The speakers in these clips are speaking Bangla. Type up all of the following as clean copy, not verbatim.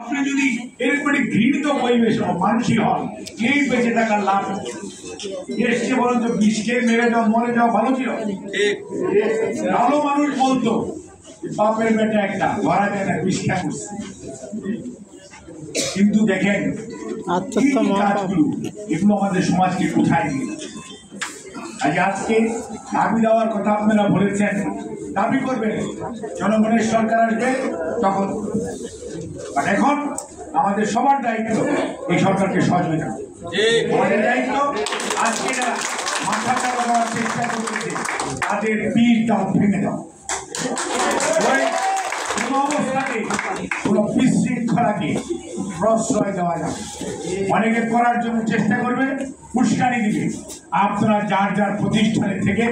আপনি যদি এরকম ঘৃণিত পরিবেশ মানুষই হন, এই বেঁচে থাকার লাভ এসছে বলেন তো বিষ খেয়ে মেরে যাও মরে যাওয়া ভালো ছিল। ভালো মানুষ বলতো বাপের বেটা একটা ধরা যায় না, বিষ খেয়ে করছে। কিন্তু দেখেন কাজগুলো এগুলো আমাদের সমাজকে কোথায় নিয়ে আজকে দাবি দেওয়ার কথা আপনারা বলেছেন, দাবি করবেন জনগণের সরকার আসবে তখন। এখন আমাদের সবার দায়িত্ব এই সরকারকে সহযোগিতা, আমাদের দায়িত্ব আজকে যারা মাথা চাপা দেওয়ার চেষ্টা করতেছে তাদের পিঠ দাও ভেঙে দাও। কোন অবস্থাতে কোন বিশৃঙ্খলাকে প্রশ্রয় দেওয়া যাবে। অনেকে করার জন্য চেষ্টা করবে, উস্কানি দিবে। আপনারা যার যার প্রতিষ্ঠানের থেকে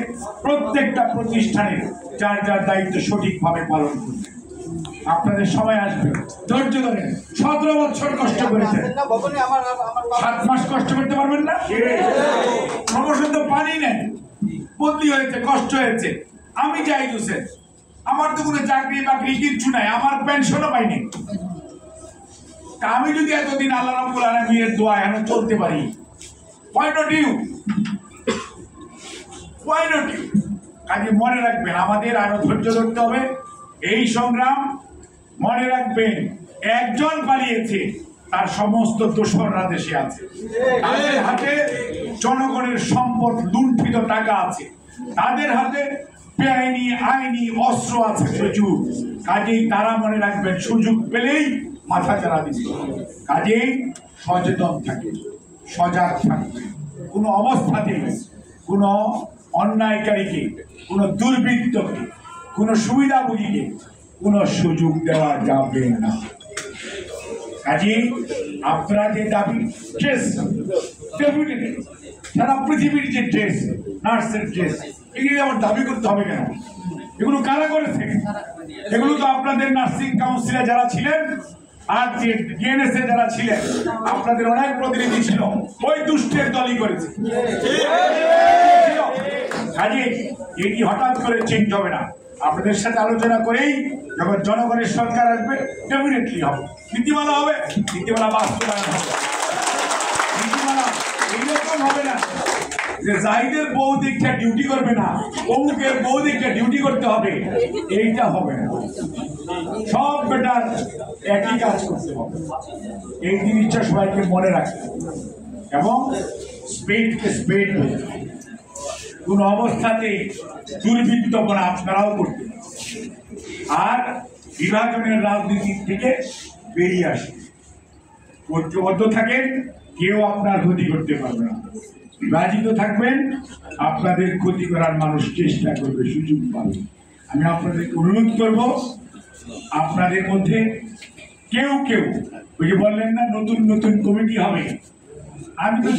প্রত্যেকটা প্রতিষ্ঠানের যার যার দায়িত্ব সঠিকভাবে পালন করবেন। আপনাদের সময় আসবে, ধৈর্য ধরেন। 17 বছর কষ্ট করেছেন, 7 মাস কষ্ট করতে পারবেন না? প্রমোশন তো পানি নেই, বদলি হয়েছে, কষ্ট হয়েছে। আমি যাই হোসেন, আমার তো কোনো চাকরি বাকরি কিচ্ছু নাই, আমার পেনশনও পাইনি। আমি যদি এতদিন আল্লাহ রাব্বুল আলামিনের দোয়া এখন চলতে পারি, why not you? কাজে মনে রাখবেন আমাদের আরো ধৈর্য ধরতে হবে। এই সংগ্রাম মনে রাখবেন, একজন পালিয়েছে, তার সমস্ত দোসররা দেশে আছে। তাদের হাতে জনগণের সম্পদ লুণ্ঠিত টাকা আছে, তাদের হাতে বেআইনি আইনি অস্ত্র আছে প্রচুর। কাজেই তারা মনে রাখবেন সুযোগ পেলেই মাথা চারা দিচ্ছে। কাজেই সচেতন থাকে, সজাগ থাকবে। কোনো অবস্থাতেই কোনো অন্যায়কারীকে, কোনো দুর্বৃত্তকে, কোনো সুবিধাভোগীকে কোনো সুযোগ দেওয়া যাবে না। কাজেই আপনারা যে দাবি ড্রেস, সারা পৃথিবীর যে ড্রেস, নার্সের ড্রেস, এগুলি আমার দাবি করতে হবে কেন? এগুলো কারা করেছে? এগুলো তো আপনাদের নার্সিং কাউন্সিলে যারা ছিলেন আর যে ডিএনএস এ যারা ছিলেন, আপনাদের অনেক প্রতিনিধি ছিল, ওই দুষ্টের দলই করেছে। কাজে এটি হঠাৎ করে চেঞ্জ হবে না। আপনাদের সাথে আলোচনা করেই যখন জনগণের সরকার আসবে ডেফিনেটলি হবে, নীতিমালা হবে, নীতিমালা বাস্তবায়ন হবে। নীতিমালা এইরকম হবে না যে জাহিদের বউ দিকটা ডিউটি করবে না, অমুকের বউ দিকটা ডিউটি করতে হবে, এইটা হবে না। সব বেটার একই কাজ করতে হবে, এই জিনিসটা সবাইকে মনে রাখতে হবে। এবং স্পেডকে স্পেড হয়ে যাবে, কোন অবস্থাতে দুর্বৃত্তপনা আপনারাও করতে, আর বিভাজনের রাজনীতি থেকে বেরিয়ে আসে, ঐক্যবদ্ধ থাকেন, কেউ আপনার ক্ষতি করতে পারবে না। বিভাজিত থাকবেন, আপনাদের ক্ষতি করার মানুষ চেষ্টা করবে, সুযোগ পাবে। আমি আপনাদেরকে অনুরোধ করব, আপনাদের মধ্যে কেউ কেউ ওই যে বললেন না নতুন নতুন কমিটি হবে, আমি তো